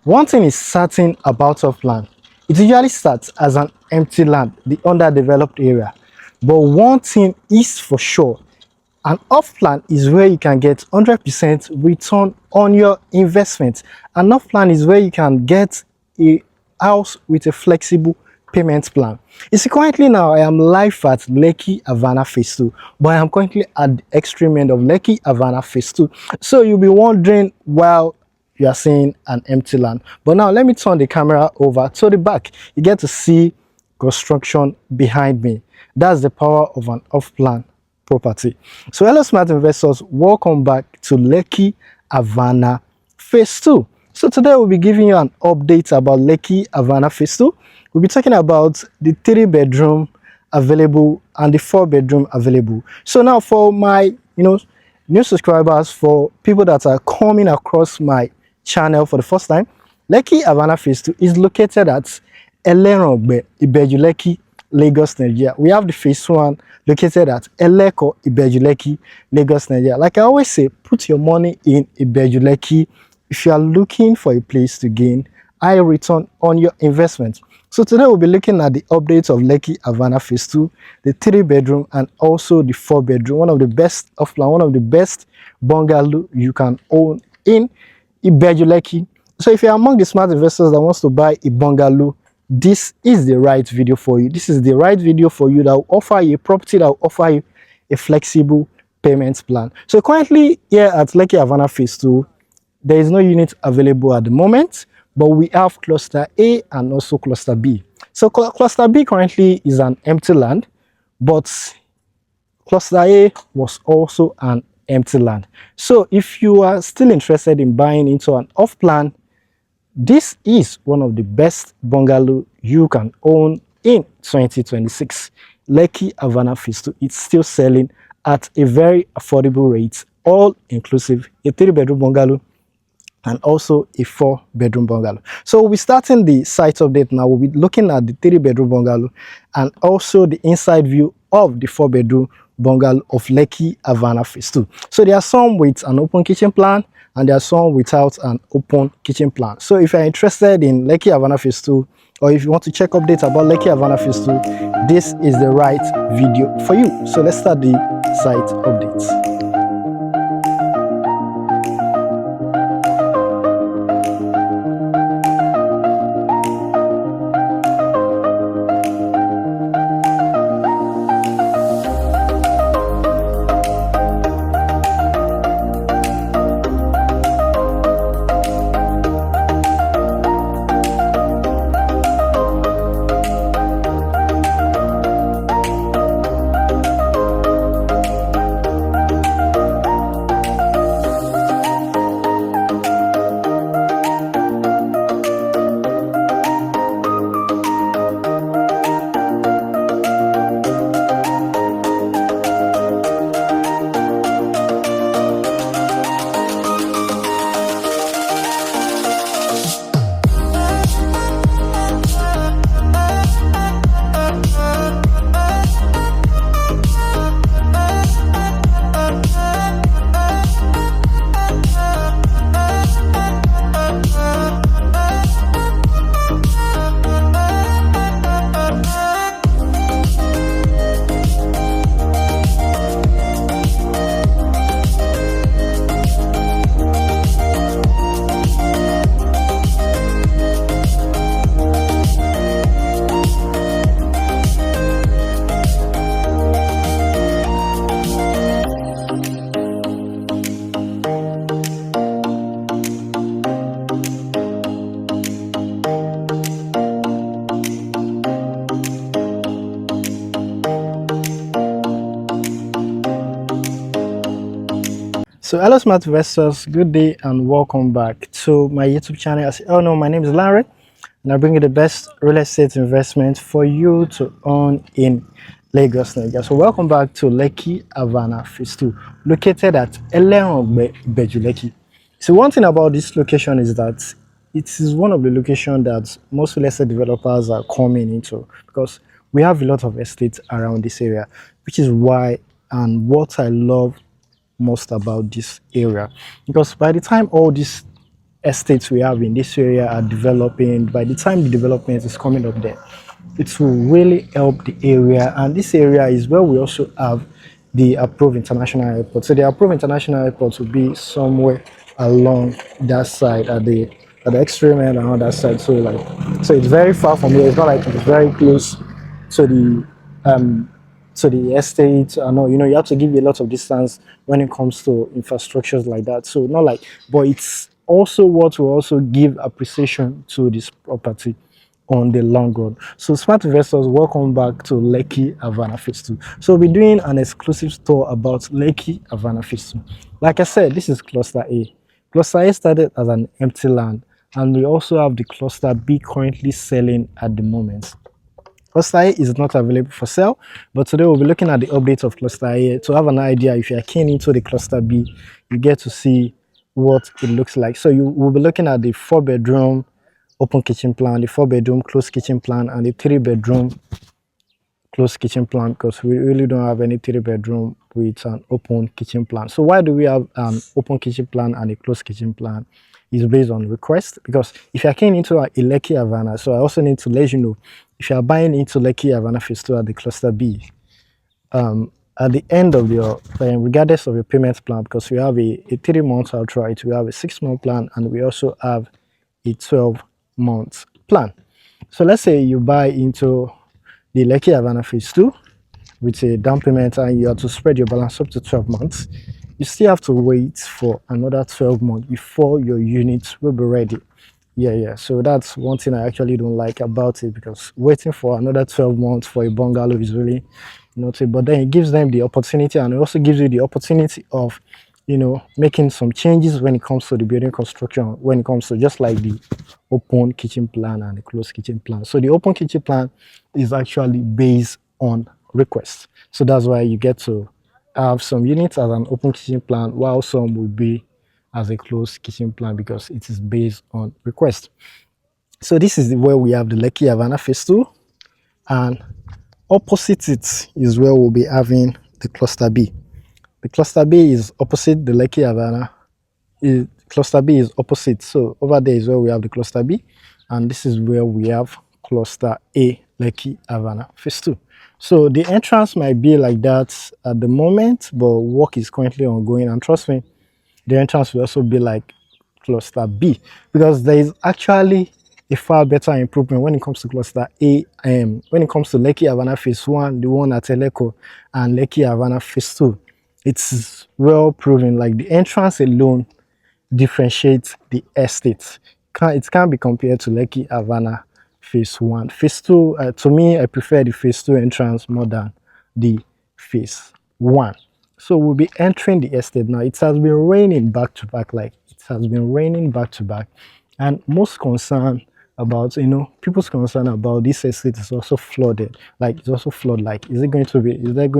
One thing is certain about off-plan. It usually starts as an empty land, the underdeveloped area. But one thing is for sure, an off-plan is where you can get 100% return on your investment. An off-plan is where you can get a house with a flexible payment plan. You see, currently now I am live at Lekki Avana Phase 2, but I am currently at the extreme end of Lekki Avana Phase 2. So you'll be wondering, well, you are seeing an empty land. But now let me turn the camera over to the back. You get to see construction behind me. That's the power of an off-plan property. So hello smart investors, welcome back to Lekki Avana Phase 2. So today we'll be giving you an update about Lekki Avana Phase 2. We'll be talking about the 3-bedroom available and the 4-bedroom available. So now for my new subscribers, for people that are coming across my channel for the first time, Lekki Avana Phase 2 is located at Elerangbe, Ibeju-Lekki, Lagos, Nigeria. We have the Phase 1 located at Ibeju-Lekki, Lagos, Nigeria. Like I always say, put your money in Ibeju-Lekki if you are looking for a place to gain high return on your investment. So today we'll be looking at the updates of Lekki Avana Phase 2, the 3-bedroom and also the 4-bedroom, one of the best off-plan, one of the best bungalow you can own in Ibeju-Lekki. So if you're among the smart investors that wants to buy a bungalow, this is the right video for you. This is the right video for you that will offer you a property, that will offer you a flexible payment plan. So currently here at Lekki Avana Phase 2, there is no unit available at the moment, but we have cluster A and also cluster B. So cluster B currently is an empty land, but cluster A was also an empty land. So if you are still interested in buying into an off-plan, this is one of the best bungalow you can own in 2026. Lekki Avana Phase 2, it's still selling at a very affordable rate, all inclusive, a 3-bedroom bungalow and also a 4-bedroom bungalow. So we'll be starting the site update now. We'll be looking at the 3-bedroom bungalow and also the inside view of the 4-bedroom bungalow of Lekki Avana Phase 2. So there are some with an open kitchen plan and there are some without an open kitchen plan. So if you're interested in Lekki Avana Phase 2, or if you want to check updates about Lekki Avana Phase 2, this is the right video for you. So let's start the site updates. So hello smart investors, good day and welcome back to my YouTube channel. As you all know, my name is Larry and I bring you the best real estate investment for you to own in Lagos, Nigeria. So welcome back to Lekki Avana Phase 2, located at Elerangbe, Ibeju-Lekki. So one thing about this location is that it is one of the locations that most real estate developers are coming into, because we have a lot of estates around this area, which is why and what I love most about this area, because by the time all these estates we have in this area are developing, by the time the development is coming up there, it will really help the area. And this area is where we also have the approved international airport. So the approved international airport will be somewhere along that side at the extreme end and on that side. So like, so it's very far from here. It's not like it's very close to the estate. I know, you know, you have to give you a lot of distance when it comes to infrastructures like that. So not like, but it's also what will also give appreciation to this property on the long run. So smart investors, welcome back to Lekki Avana Phase 2. So we'll be doing an exclusive tour about Lekki Avana Phase 2. Like I said, this is Cluster A. Cluster A started as an empty land, and we also have the Cluster B currently selling at the moment. Cluster A is not available for sale, but today we'll be looking at the updates of Cluster A to have an idea. If you are keen into the Cluster B, you get to see what it looks like. So you will be looking at the 4-bedroom open kitchen plan, the 4-bedroom closed kitchen plan, and the 3-bedroom closed kitchen plan, because we really don't have any 3-bedroom with an open kitchen plan. So why do we have an open kitchen plan and a closed kitchen plan? Is based on request, because if you're keen into a Lekki Avana, so I also need to let you know, if you are buying into Lekki Avana Phase 2 at the Cluster B, at the end of your regardless of your payment plan, because we have a 3 months outright, we have a 6-month plan, and we also have a 12-month plan. So let's say you buy into the Lekki Avana Phase 2 with a down payment and you have to spread your balance up to 12 months. You still have to wait for another 12 months before your units will be ready. Yeah. So that's one thing I actually don't like about it, because waiting for another 12 months for a bungalow is really not it. But then it gives them the opportunity, and it also gives you the opportunity of, you know, making some changes when it comes to the building construction, when it comes to just like the open kitchen plan and the closed kitchen plan. So the open kitchen plan is actually based on request. So that's why you get to have some units as an open kitchen plan, while some will be as a closed kitchen plan, because it is based on request. So this is where we have the Lekki Avana Phase 2, and opposite it is where we'll be having the Cluster B. The Cluster B is opposite the Lekki Avana. Cluster B is opposite. So over there is where we have the Cluster B, and this is where we have Cluster A, Lekki Avana Phase 2. So the entrance might be like that at the moment, but work is currently ongoing, and trust me, the entrance will also be like Cluster B, because there is actually a far better improvement when it comes to Cluster A. When it comes to Lekki Avana Phase 1, the one at Eleko, and Lekki Avana Phase 2, it's well proven. Like the entrance alone differentiates the estate. It can't be compared to Lekki Avana Phase 1. Phase 2, to me, I prefer the Phase 2 entrance more than the Phase 1. So we'll be entering the estate now. It has been raining back to back, like it has been raining back to back. And most concern about, you know, people's concern about this estate is also flooded. Like it's also flood. Like, is there going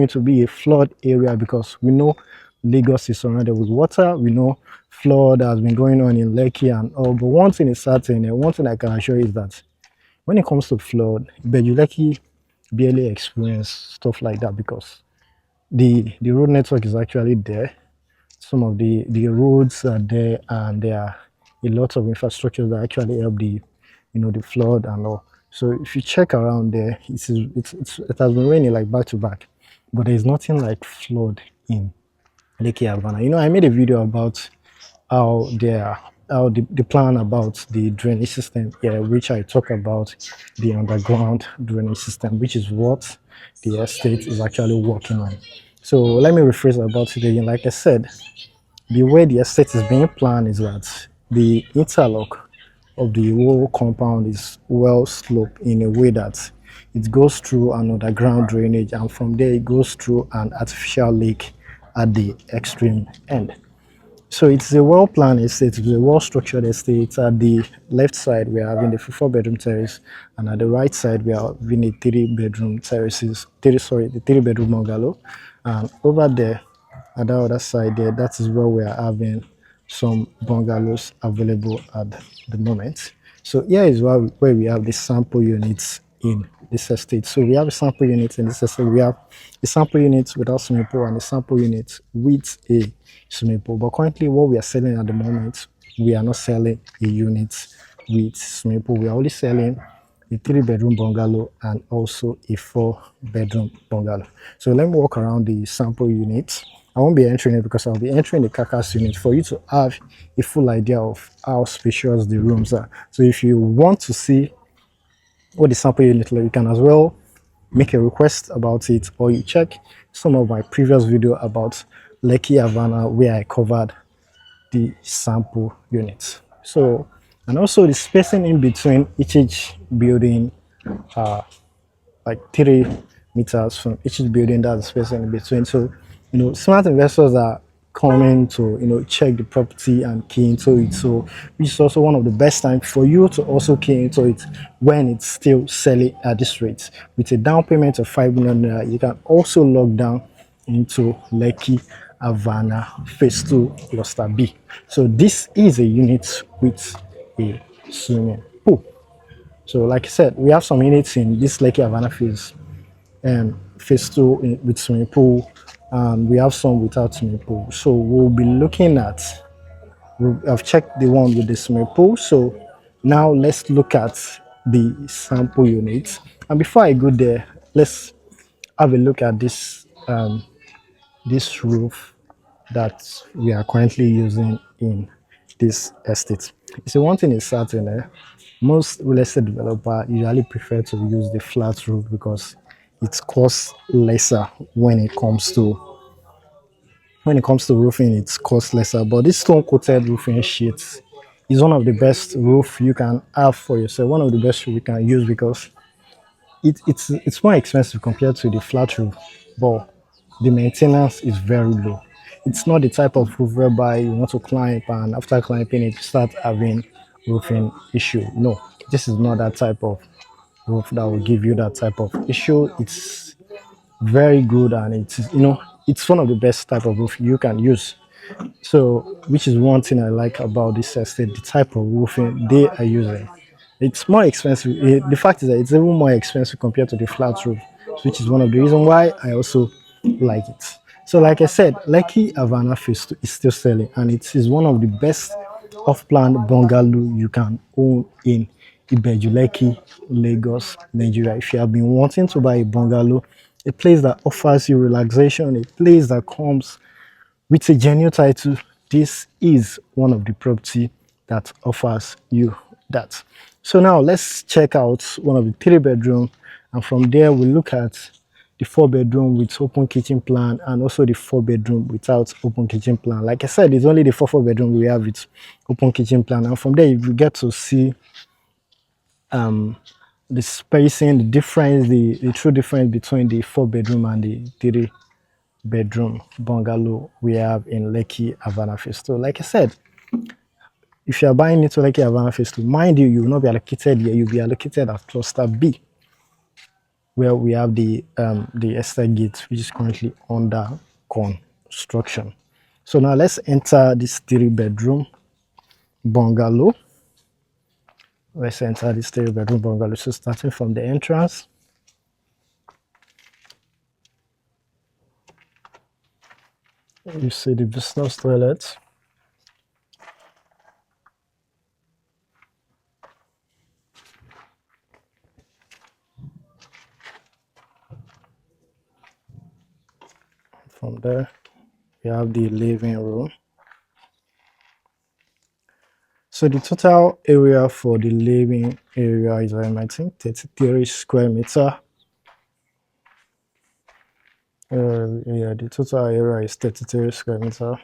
to be a flood area? Because we know Lagos is surrounded with water. We know flood has been going on in Lekki and all. But one thing is certain, and one thing I can assure you is that when it comes to flood, Ibeju-Lekki barely experience stuff like that, because the road network is actually there. Some of the roads are there, and there are a lot of infrastructures that actually help the, you know, the flood and all. So if you check around there, it has been raining like back to back, but there's nothing like flood in Lekki Avana. You know, I made a video about how the plan about the drainage system, yeah, which I talk about the underground drainage system, which is what the estate is actually working on. So let me rephrase about it again. Like I said, the way the estate is being planned is that the interlock of the whole compound is well sloped in a way that it goes through an underground drainage, and from there it goes through an artificial lake at the extreme end. So it's a well-planned estate, it's a well-structured estate. At the left side, we are having the 4-bedroom terrace, and at the right side, we are having a 3-bedroom the 3-bedroom bungalow. And over there, at the other side there, that is where we are having some bungalows available at the moment. So here is where we have the sample units in this estate. So we have a sample unit in this estate. We have a sample unit without swimming pool and a sample unit with a swimming pool. But currently, what we are selling at the moment we are not selling a unit with swimming pool. We are only selling a 3-bedroom bungalow and also a 4-bedroom bungalow. So let me walk around the sample unit. I won't be entering it because I'll be entering the carcass unit for you to have a full idea of how spacious the rooms are. So if you want to see what the sample unit like, you can as well make a request about it, or you check some of my previous video about Lekki Avana where I covered the sample units. So, and also the spacing in between each building, like 3 meters from each building, that's the spacing in between. So, smart investors are coming to, check the property and key into it. So, which is also one of the best times for you to also key into it when it's still selling at this rate. With a down payment of 5 million naira, you can also log down into Lekki Avana Phase 2 Cluster B. So this is a unit with a swimming pool. So like I said, we have some units in this Lekki Avana Phase 2 with swimming pool, and we have some without swimming pool. So we'll be looking at, I've checked the one with the swimming pool. So now let's look at the sample units. And before I go there, let's have a look at this roof that we are currently using in this estate. So one thing is certain, most real estate developer usually prefer to use the flat roof because it costs lesser when it comes to roofing. It costs lesser. But this stone coated roofing sheet is one of the best roof you can have for yourself. One of the best you can use because it's more expensive compared to the flat roof, but the maintenance is very low. It's not the type of roof whereby you want to climb and after climbing it you start having roofing issue. No, this is not that type of roof that will give you that type of issue. It's very good, and it's one of the best type of roof you can use. So, which is one thing I like about this estate, the type of roofing they are using. It's more expensive. The fact is that it's even more expensive compared to the flat roof, which is one of the reasons why I also like it. So, like I said, Lekki Avana Phase 2 is still selling, and it is one of the best off-plan bungalow you can own in Ibeju-Lekki, Lagos, Nigeria. If you have been wanting to buy a bungalow, a place that offers you relaxation, a place that comes with a genuine title, this is one of the property that offers you that. So now let's check out one of the 3-bedroom, and from there we look at the 4-bedroom with open kitchen plan and also the 4-bedroom without open kitchen plan. Like I said, it's only the 4-bedroom we have with open kitchen plan, and from there you get to see the spacing, the difference, the true difference between the 4-bedroom and the 3-bedroom bungalow we have in Lekki Avana Phase 2. Like I said, if you are buying into Lekki Avana Phase 2, mind you, you will not be allocated here. You'll be allocated at Cluster B, where we have the estate gate, which is currently under construction. So now let's enter this 3-bedroom bungalow. Let's enter this 3-bedroom bungalow. So starting from the entrance, you see the business toilet. From there, we have the living room. So the total area for the living area is, I think, 33 square meter. Yeah, the total area is 33 square meter.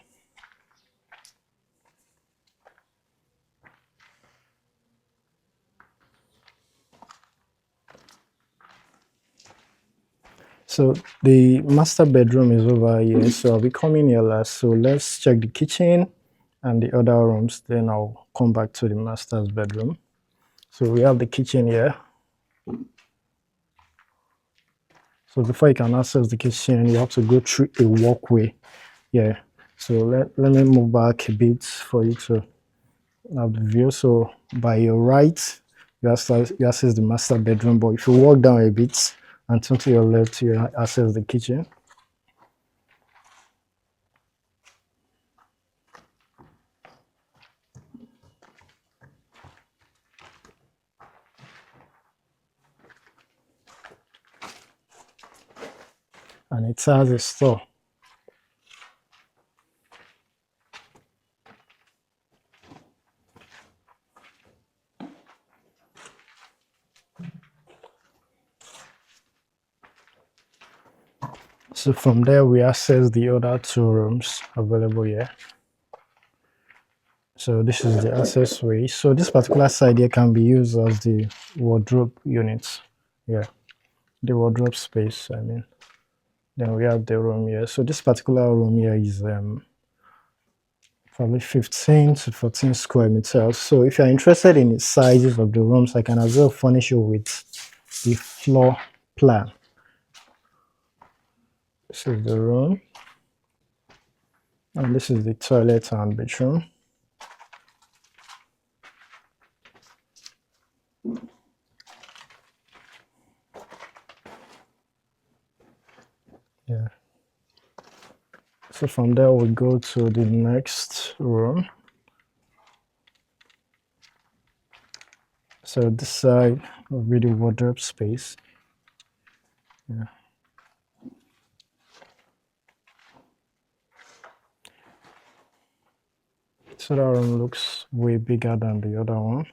So the master bedroom is over here. So I'll be coming here last. So let's check the kitchen and the other rooms. Then I'll come back to the master's bedroom. So we have the kitchen here. So before you can access the kitchen, you have to go through a walkway. Yeah. So let me move back a bit for you to have the view. So by your right, you access the master bedroom. But if you walk down a bit and turn to your left, you access the kitchen. and it has a store. So from there we access the other two rooms available here. So this is the access way. So this particular side here can be used as the wardrobe unit. Yeah, the wardrobe space, I mean. Then we have the room here. So this particular room here is probably 15 to 14 square meters. So if you're interested in the sizes of the rooms, I can as well furnish you with the floor plan. This is the room, and this is the toilet and bedroom. Yeah. So from there we go to the next room. So this side will be the wardrobe space. Yeah. So that room looks way bigger than the other one.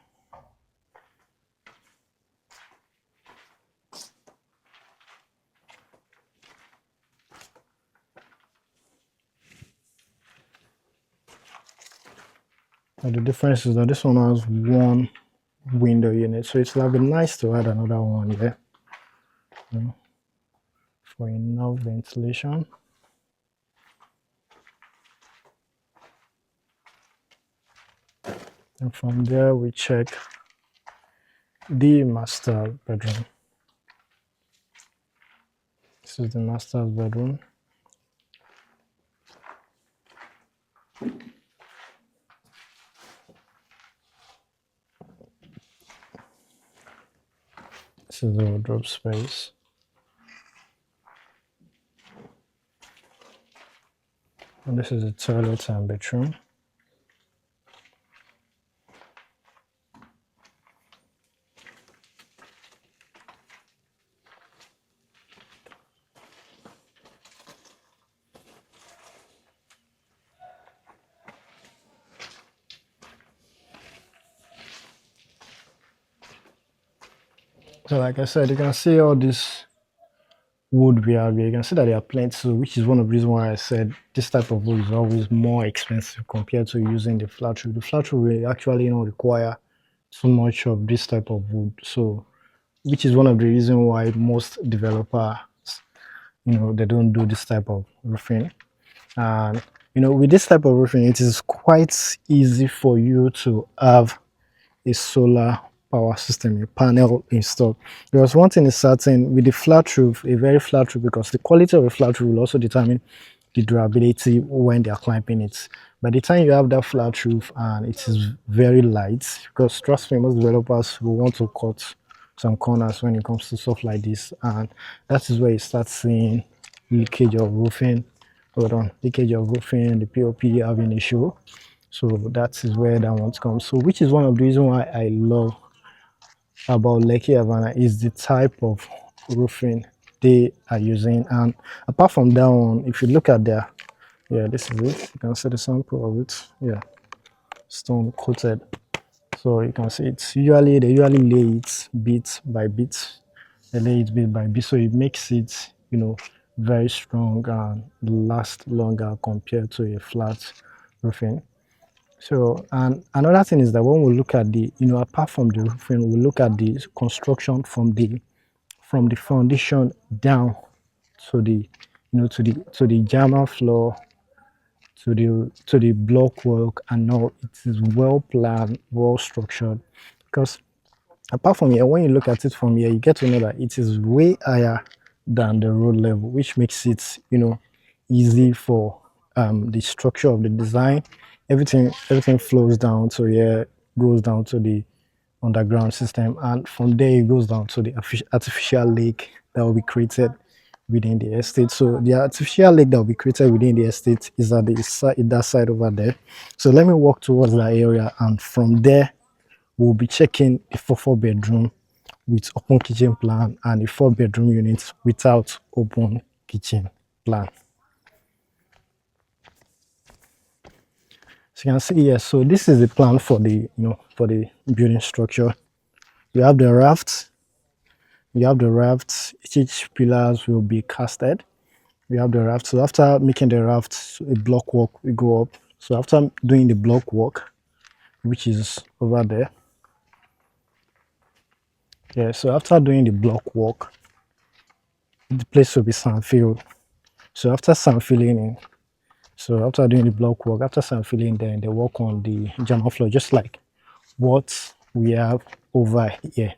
And the difference is that this one has one window unit, so it's like nice to add another one here, you know, for enough ventilation. And from there we check the master bedroom. This is the master's bedroom. This is the wardrobe space. And this is the toilet and bedroom. So like I said, you can see all this wood we have here. You can see that there are plenty, so which is one of the reasons why I said this type of wood is always more expensive compared to using the flat roof. The flat roof will actually require too much of this type of wood, so which is one of the reasons why most developers, they don't do this type of roofing. And with this type of roofing, it is quite easy for you to have a solar power system, a panel installed. Because one thing is certain, with the flat roof, a very flat roof, because the quality of a flat roof will also determine the durability when they are climbing it. By the time you have that flat roof and it is very light, because trust me, most developers will want to cut some corners when it comes to stuff like this, and that is where you start seeing leakage of roofing. Hold on, leakage of roofing, the POP having issue. So that is where that one comes. So which is one of the reasons why I love about Lekki Avana is the type of roofing they are using. And apart from that one, if you look at their, yeah, this is it. You can see the sample of it. Yeah, stone coated. So you can see it's they usually lay it bit by bit. They lay it bit by bit, so it makes it very strong and last longer compared to a flat roofing. So, and another thing is that when we look at the, apart from the roofing, we look at the construction from the foundation down to the, to the German floor, to the block work, and all. It is well planned, well structured. Because apart from here, when you look at it from here, you get to know that it is way higher than the road level, which makes it, easy for the structure of the design. Everything flows down to here, goes down to the underground system, and from there it goes down to the artificial lake that will be created within the estate. So the artificial lake that will be created within the estate is at that side over there. So let me walk towards that area, and from there we'll be checking a 4-bedroom with open kitchen plan and a 4-bedroom unit without open kitchen plan. So you can see here, so this is the plan for the for the building structure. You have the rafts, each pillars will be casted. We have the raft. So after making the raft, a block work we go up. So after doing the block work, which is over there, yeah, so after doing the block work, the place will be sand filled. So after sand filling in, so after doing the block work, after sand filling, then they work on the German floor, just like what we have over here.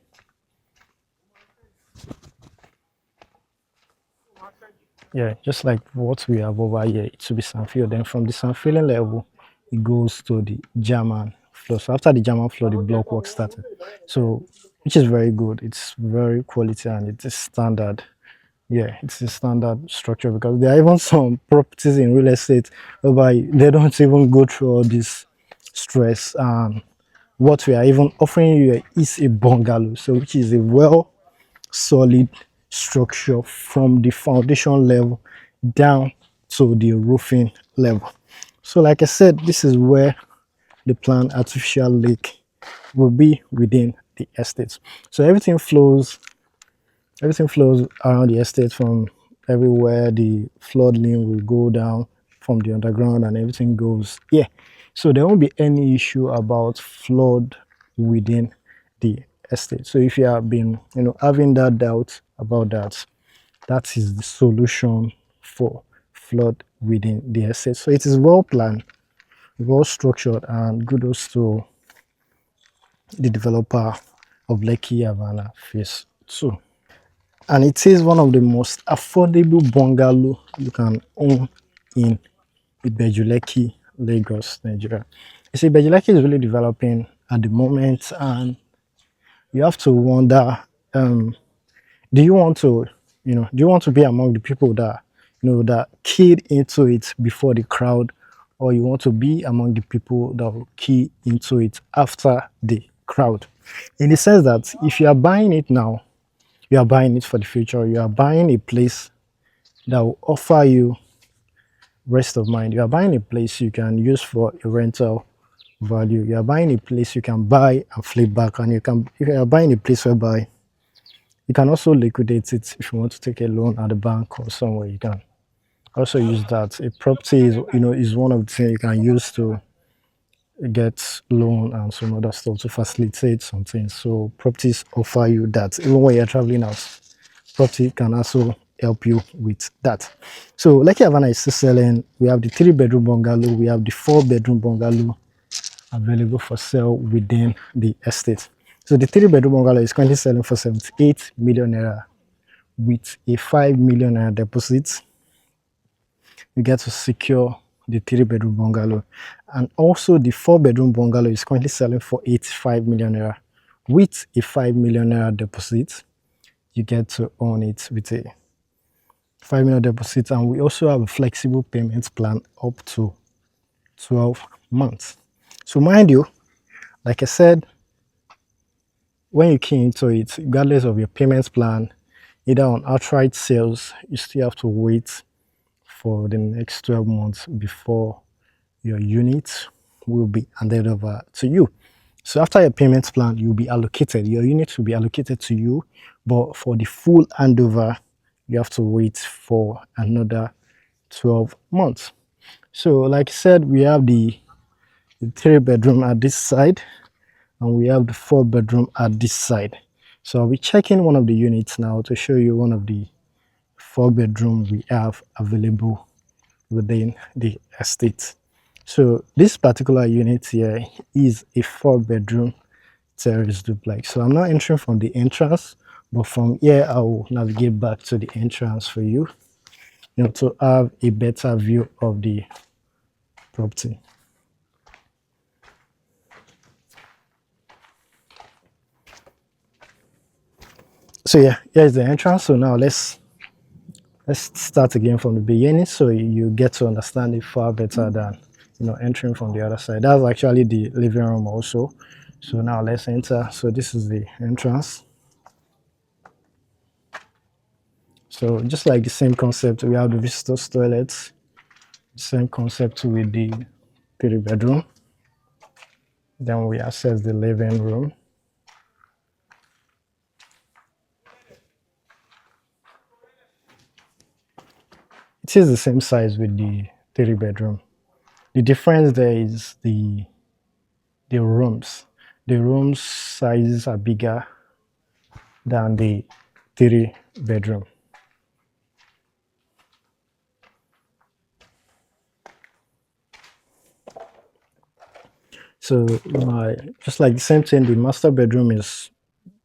Yeah, just like what we have over here, it should be sand filled. Then from the sand filling level, it goes to the German floor. So after the German floor, the block work started. So which is very good. It's very quality and it is standard. Yeah, it's a standard structure because there are even some properties in real estate whereby they don't even go through all this stress. And what we are even offering you is a bungalow, so which is a well solid structure from the foundation level down to the roofing level. So like I said, this is where the planned artificial lake will be within the estate. So everything flows around the estate from everywhere. The flood lane will go down from the underground and everything goes, yeah. So there won't be any issue about flood within the estate. So if you have been, having that doubt about that, that is the solution for flood within the estate. So it is well planned, well structured, and kudos to the developer of Lekki Avana Phase 2. And it is one of the most affordable bungalow you can own in Ibeju-Lekki, Lagos, Nigeria. You see, Ibeju-Lekki is really developing at the moment, and you have to wonder, do you want to, do you want to be among the people that, that keyed into it before the crowd, or you want to be among the people that will key into it after the crowd? In the sense that if you are buying it now, you are buying it for the future. You are buying a place that will offer you rest of mind. You are buying a place you can use for a rental value. You are buying a place you can buy and flip back, and you are buying a place whereby you can also liquidate it if you want to take a loan at the bank or somewhere. You can also use that. A property is one of the things you can use to get loan and some other stuff to facilitate some things. So properties offer you that. Even when you're traveling out, property can also help you with that. So Lekki Avana is still selling. We have the 3-bedroom bungalow, we have the 4-bedroom bungalow available for sale within the estate. So the 3-bedroom bungalow is currently selling for 78 million naira with a 5 million naira deposit. You get to secure the 3-bedroom bungalow, and also the 4-bedroom bungalow is currently selling for 85 million naira with a 5 million naira deposit. You get to own it with a 5 million deposit, and we also have a flexible payment plan up to 12 months. So mind you, like I said, when you key into it, regardless of your payment plan, either on outright sales, you still have to wait for the next 12 months before your unit will be handed over to you. So after your payment plan, you'll be allocated. Your unit will be allocated to you, but for the full handover, you have to wait for another 12 months. So like I said, we have the 3-bedroom at this side, and we have the 4-bedroom at this side. So I'll be checking one of the units now to show you one of the 4-bedroom we have available within the estate. So this particular unit here is a 4-bedroom terrace duplex. So I'm not entering from the entrance, but from here I will navigate back to the entrance for you, to have a better view of the property. So yeah, here's the entrance. So now let's start again from the beginning, so you get to understand it far better than entering from the other side. That's actually the living room also. So now let's enter. So this is the entrance. So just like the same concept, we have the visitors toilets, same concept with the 3 bedroom. Then we access the living room. It is the same size with the 3 bedroom. The difference there is the rooms. The rooms sizes are bigger than the 3 bedroom. So just like the same thing, the master bedroom is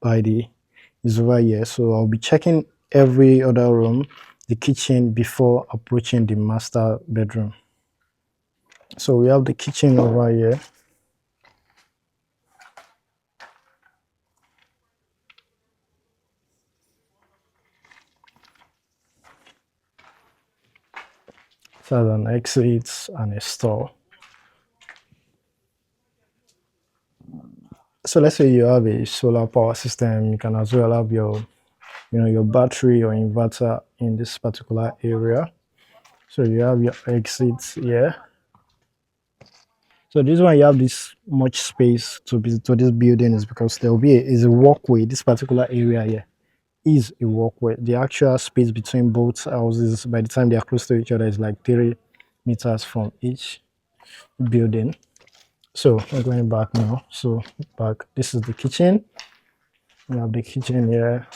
over here. So I'll be checking every other room, the kitchen before approaching the master bedroom. So we have the kitchen over here. It has an exit and a store. So let's say you have a solar power system, you can as well have your battery or inverter in this particular area. So you have your exits here. So this one you have this much space to this building is because there will be is a walkway. This particular area here is a walkway. The actual space between both houses by the time they are close to each other is like 3 meters from each building. So I'm going back now. So back, this is the kitchen. We have the kitchen here.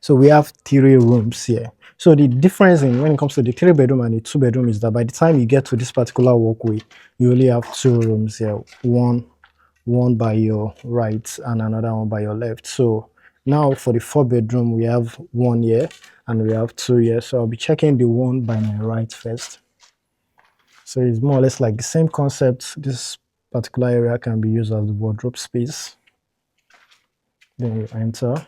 So we have 3 rooms here. So the difference in when it comes to the 3 bedroom and the 2 bedroom is that by the time you get to this particular walkway, you only have 2 rooms here. One by your right and another one by your left. So now for the 4 bedroom, we have one here and we have 2 here. So I'll be checking the one by my right first. So it's more or less like the same concept. This particular area can be used as the wardrobe space. Then you enter.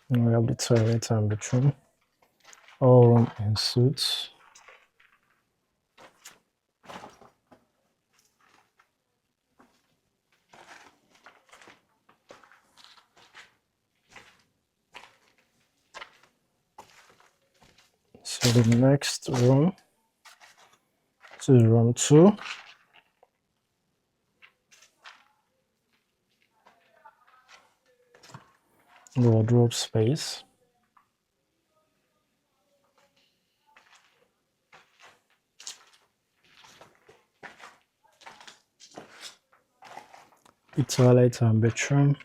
And we have the toilet and bathroom. All room en suite. So the next room, this is room 2. Wardrobe space. The toilet and bathroom.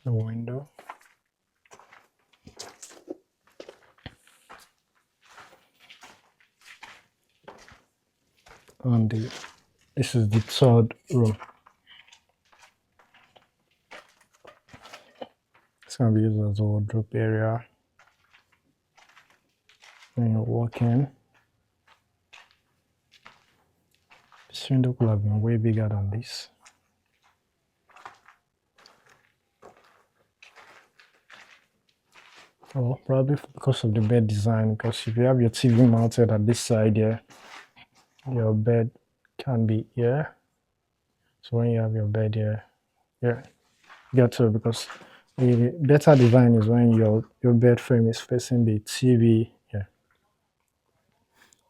The window. And this is the 3rd room. It's going to be used as a wardrobe area. When you walk in, this window could have been way bigger than this. Well, probably because of the bed design, because if you have your TV mounted at this side here, your bed can be here. So when you have your bed here, yeah, get to, because the better design is when your bed frame is facing the TV. Yeah,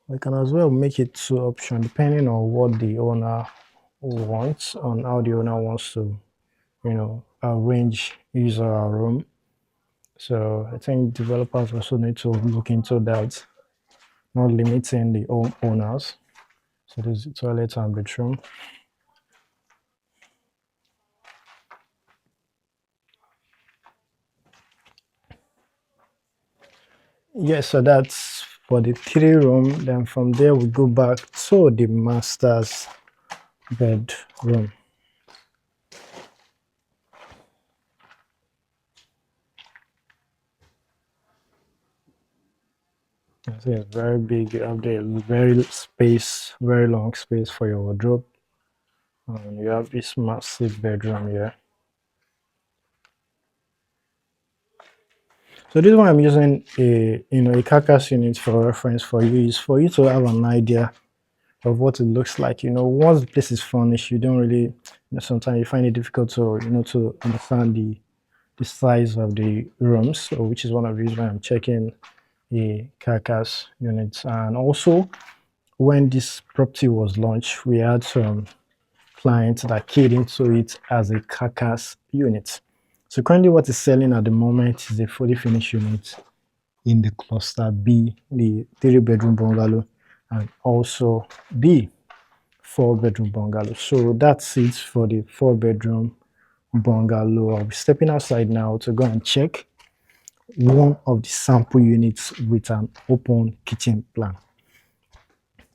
we can as well make it 2 options depending on what the owner wants, on how the owner wants to, arrange his room. So I think developers also need to look into that, not limiting the owners. So this is the toilet and bathroom. Yes, so that's for the 3 room. Then from there we go back to the master's bedroom. I see it's very big. You have the very long space for your wardrobe. And you have this massive bedroom here. So this one I'm using a carcass unit for reference for you is for you to have an idea of what it looks like. Once the place is furnished, you don't really, sometimes you find it difficult to understand the size of the rooms, so which is one of the reasons why I'm checking a carcass unit. And also, when this property was launched, we had some clients that keyed into it as a carcass unit. So currently what is selling at the moment is a fully finished unit in the cluster B, the 3-bedroom bungalow, and also the 4-bedroom bungalow. So that's it for the 4-bedroom bungalow. I'll be stepping outside now to go and check one of the sample units with an open kitchen plan.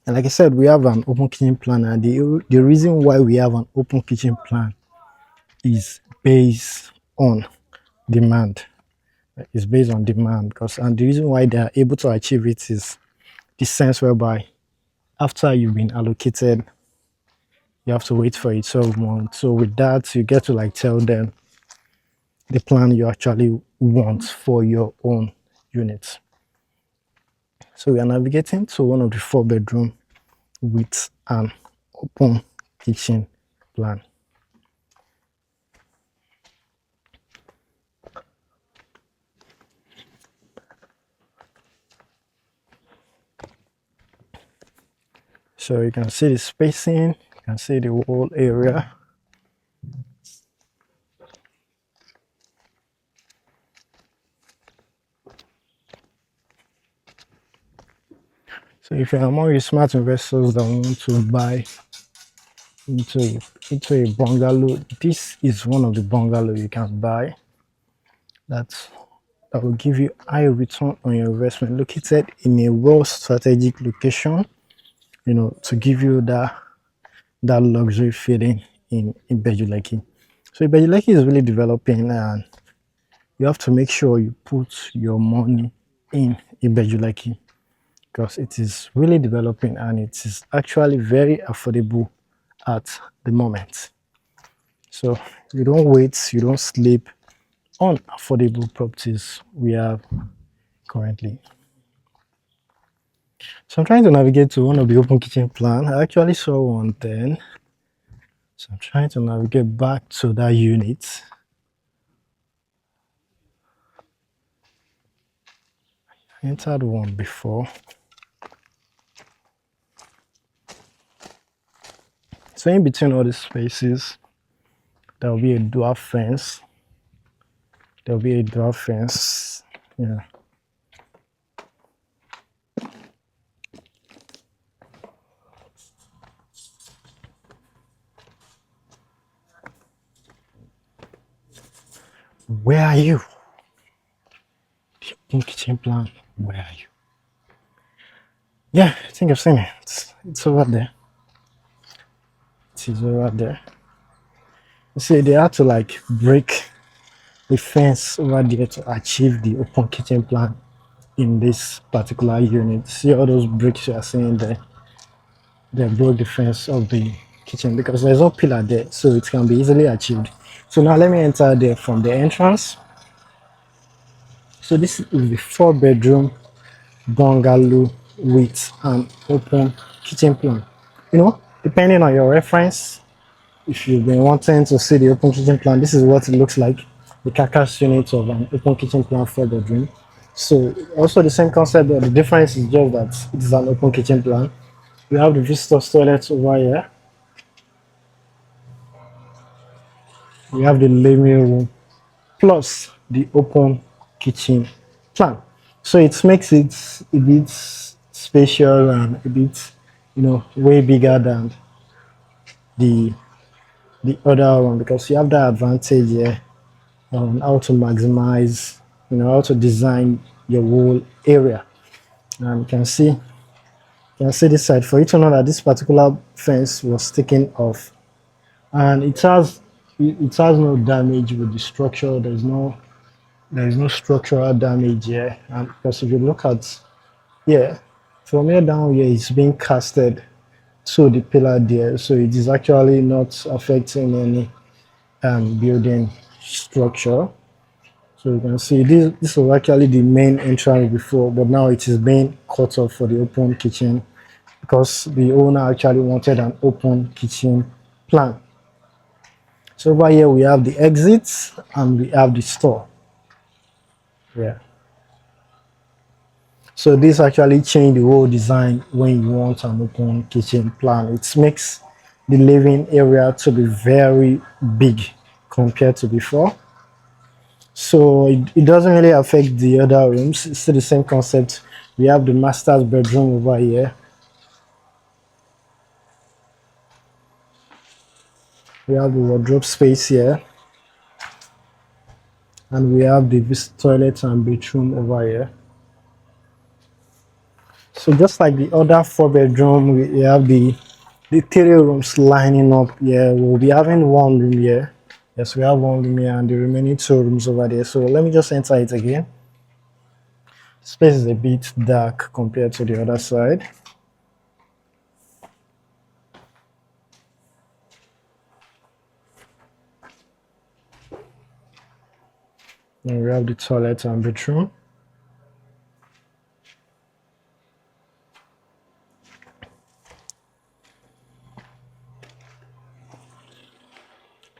And like I said, we have an open kitchen plan, and the reason why we have an open kitchen plan is based on demand. It's based on demand because, and the reason why they are able to achieve it is the sense whereby after you've been allocated, you have to wait for it 12 months. So with that, you get to like tell them the plan you actually want for your own unit. So we are navigating to one of the 4-bedroom with an open kitchen plan. So you can see the spacing, you can see the whole area. So if you're among the smart investors that want to buy into a bungalow, this is one of the bungalow you can buy that will give you high return on your investment, located in a well strategic location, to give you that luxury feeling in Ibeju-Lekki. So Ibeju-Lekki is really developing, and you have to make sure you put your money in Ibeju-Lekki because it is really developing and it is actually very affordable at the moment. So you don't wait, you don't sleep on affordable properties we have currently. So I'm trying to navigate to one of the open kitchen plan. I actually saw one then. So I'm trying to navigate back to that unit. I entered one before. So in between all these spaces, there will be a dual fence. There will be a dual fence. Yeah. Where are you? The open kitchen plan. Where are you? Yeah, I think I've seen it. It's over there. It is over there. You see, they had to like break the fence over there to achieve the open kitchen plan in this particular unit. See all those bricks you are seeing there? They broke the fence of the kitchen because there's no pillar there, so it can be easily achieved. So now let me enter there from the entrance. So this is the 4-bedroom bungalow with an open kitchen plan. Depending on your reference, if you've been wanting to see the open kitchen plan, this is what it looks like. The carcass unit of an open kitchen plan 4-bedroom. So also the same concept, but the difference is just that it is an open kitchen plan. We have the visitor's toilet over here. We have the living room plus the open kitchen plan. So it makes it a bit spatial and a bit, way bigger than the other one because you have that advantage here on how to maximize, how to design your whole area. And you can see this side for you to know that this particular fence was taken off, and it has no damage with the structure. There is no structural damage here, and because if you look at Yeah, from here down here, it's being casted to the pillar there, so it is actually not affecting any building structure. So you can see this was actually the main entrance before, but now it is being cut off for the open kitchen because the owner actually wanted an open kitchen plan. So over here we have the exits and we have the store. Yeah. So this actually changed the whole design when you want an open kitchen plan. It makes the living area to be very big compared to before. So it doesn't really affect the other rooms. It's still the same concept. We have the master's bedroom over here. We have the wardrobe space here. And we have the toilet and bathroom over here. So just like the other four bedroom, we have the three rooms lining up here. We'll be having one room here. Yes, we have one room here and the remaining two rooms over there. So let me just enter it again. Space is a bit dark compared to the other side. And we have the toilet and bathroom.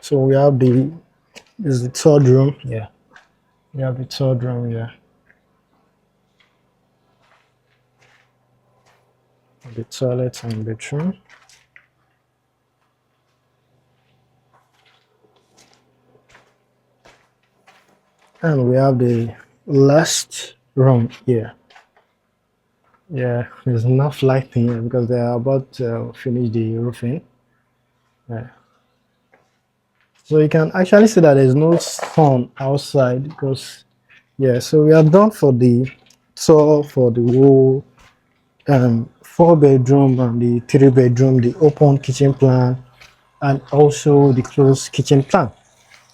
So we have this is the third room. Yeah. We have the third room here. The toilet and bathroom. And we have the last room here. Yeah, there's enough lighting here because they are about to finish the roofing. Yeah. So you can actually see that there's no sun outside because, yeah, so we are done for the tour for the whole four bedroom and the three bedroom, the open kitchen plan, and also the closed kitchen plan.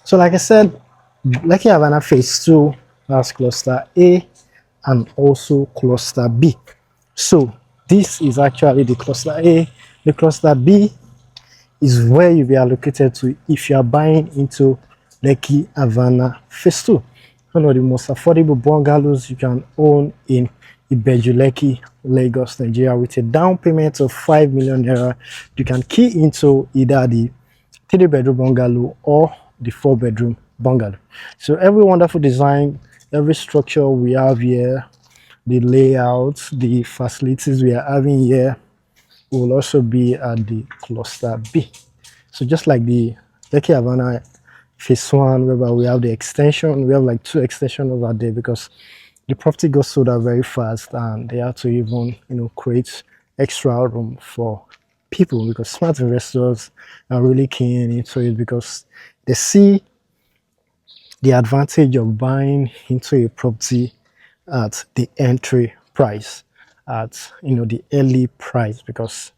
So like I said, Lekki Avana Phase 2 has cluster A and also cluster B. So this is actually the cluster A. The cluster B is where you be allocated to if you are buying into Lekki Avana Phase 2. One of the most affordable bungalows you can own in Ibeju-Lekki, Lagos, Nigeria, with a down payment of 5 million naira. You can key into either the 3-bedroom bungalow or the 4-bedroom bungalow. So every wonderful design, every structure we have here, the layout, the facilities we are having here will also be at the cluster B. So just like the Lekki Avana Phase 1, whereby we have the extension, we have like 2 extensions over there because the property got sold out very fast and they had to even, create extra room for people because smart investors are really keen into it because they see the advantage of buying into a property at the entry price, at the early price, because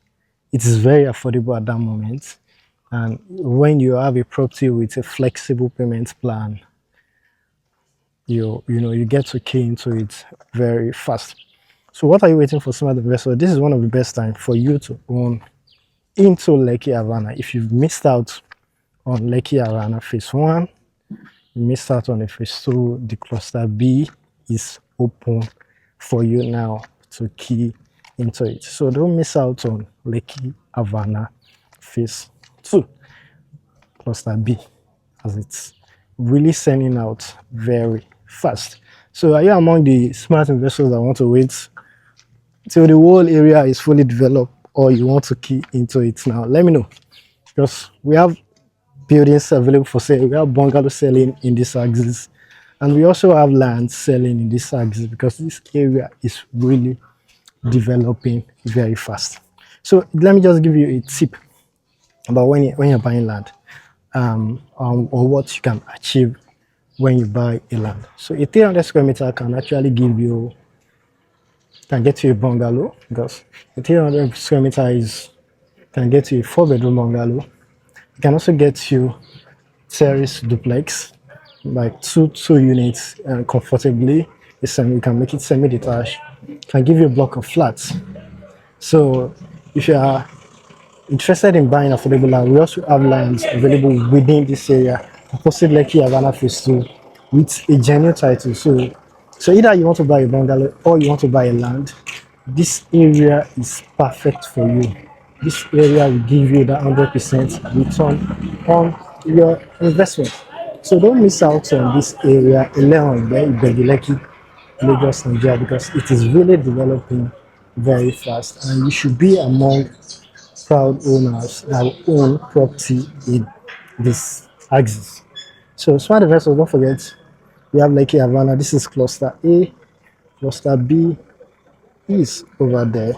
it is very affordable at that moment. And when you have a property with a flexible payment plan, you get to key into it very fast. So what are you waiting for, smart investor? This is one of the best times for you to own into Lekki Avana. If you've missed out on Lekki Avana Phase 1, you missed out on the Phase 2, the cluster B is open for you now to key into it. So don't miss out on Lekki Avana Phase 2, cluster B, as it's really sending out very fast. So are you among the smart investors that want to wait till the whole area is fully developed, or you want to key into it now? Let me know, because we have buildings available for sale. We have bungalow selling in this axis, and we also have land selling in this axis because this area is really developing very fast. So let me just give you a tip about when you're buying land, or what you can achieve when you buy a land. So a 300 square meter can actually can get you a bungalow, because a 300 square meter can get you a 4-bedroom bungalow. It can also get you terrace duplex, like two units comfortably. You can make it semi-detached, can give you a block of flats. So if you are interested in buying affordable land, we also have lands available within this area, opposite Lekki Avana Phase 2, with a genuine title. So either you want to buy a bungalow or you want to buy a land, this area is perfect for you. This area will give you that 100% return on your investment. So don't miss out on this area, Elerangbe, Ibeju-Lekki, Lagos, Nigeria, because it is really developing very fast, and you should be among proud owners that will own property in this axis. So smart investors, don't forget we have Lekki Avana. This is cluster A, cluster B is over there.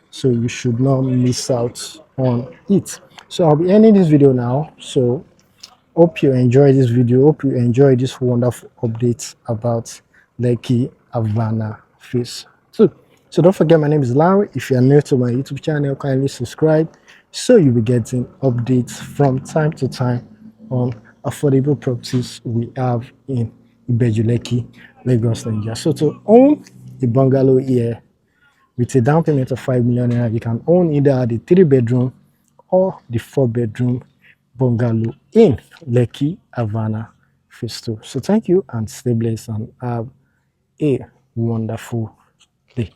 So you should not miss out on it. So I'll be ending this video now. So hope you enjoy this video. Hope you enjoy this wonderful update about Lekki Avana Phase 2. So don't forget, my name is Larry. If you are new to my YouTube channel, kindly subscribe so you'll be getting updates from time to time on affordable properties we have in Ibeju-Lekki, Lagos, Nigeria. So to own a bungalow here with a down payment of 5 million naira, you can own either the 3-bedroom or the 4-bedroom bungalow in Lekki Avana Phase 2. So thank you and stay blessed and have a wonderful day.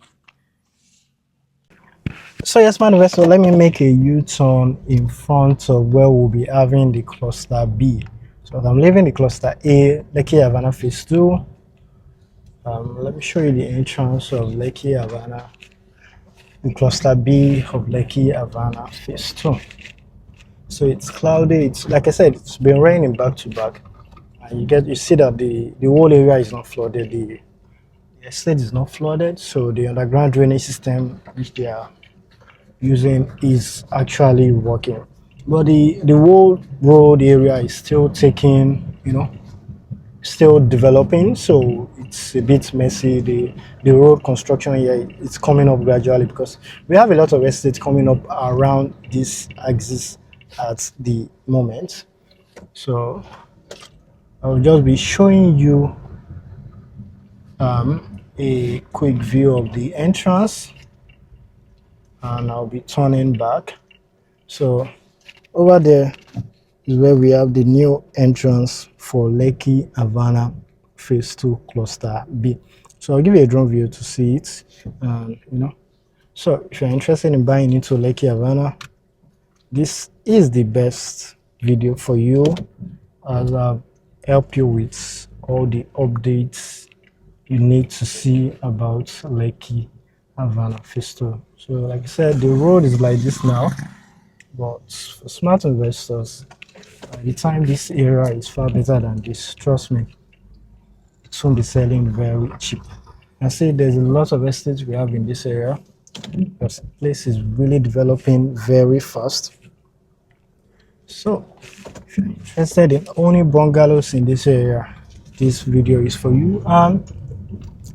So yes, my investor, let me make a U-turn in front of where we'll be having the cluster B. So I'm leaving the cluster A, Lekki Avana Phase 2. Let me show you the entrance of Lekki Avana, the cluster B of Lekki Avana Phase 2. So it's cloudy. It's like I said, it's been raining back to back, and you see that the whole area is not flooded. The estate is not flooded, so the underground drainage system which they are using is actually working. But the whole road area is still taking, still developing, so it's a bit messy. The road construction here, it's coming up gradually because we have a lot of estates coming up around this axis at the moment. So I'll just be showing you a quick view of the entrance, and I'll be turning back. So over there is where we have the new entrance for Lekki Avana Phase 2 Cluster B. So I'll give you a drone view to see it. So if you're interested in buying into Lekki Avana, this is the best video for you, as I've helped you with all the updates you need to see about Lekki Avana Phase 2. So like I said, the road is like this now, but for smart investors, by the time this area is far better than this, trust me, it won't be selling very cheap. I say there's a lot of estates we have in this area because the place is really developing very fast. So if you're interested in owning bungalows in this area, this video is for you. And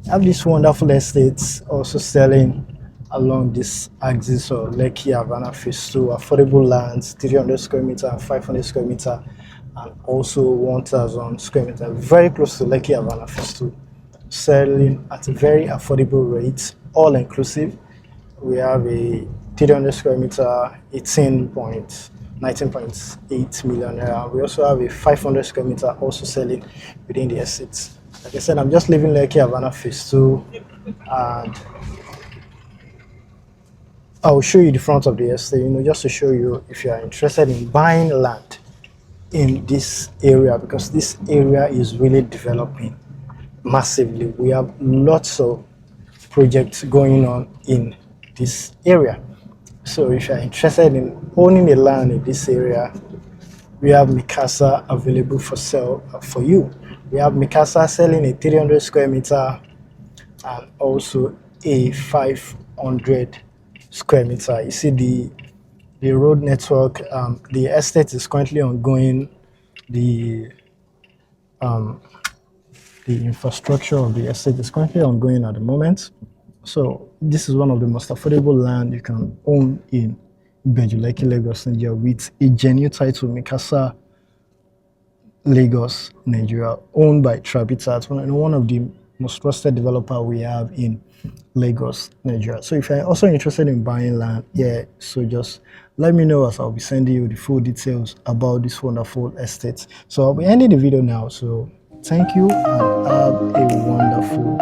I have these wonderful estates also selling along this axis of Lekki Avana Phase 2, affordable lands, 300 square meter and 500 square meter, and also 1,000 square meter, very close to Lekki Avana Phase 2, selling at a very affordable rate, all inclusive. We have a 300 square meter, 19.8 million naira. We also have a 500 square meter also selling within the estates. Like I said, I'm just leaving Lekki Avana Phase 2, and I'll show you the front of the estate, just to show you if you are interested in buying land in this area, because this area is really developing massively. We have lots of projects going on in this area. So if you're interested in owning a land in this area, we have Mikasa available for sale for you. We have Mikasa selling a 300 square meter and also a 500 square meter. You see the road network, the estate is currently ongoing. The infrastructure of the estate is currently ongoing at the moment. So this is one of the most affordable land you can own in Ibeju-Lekki, Lagos, Nigeria, with a genuine title, Mikasa, Lagos, Nigeria, owned by Trabitat, one of the most trusted developer we have in Lagos, Nigeria. So if you're also interested in buying land, yeah, so just let me know, as I'll be sending you the full details about this wonderful estate. So I'll be ending the video now. So thank you and have a wonderful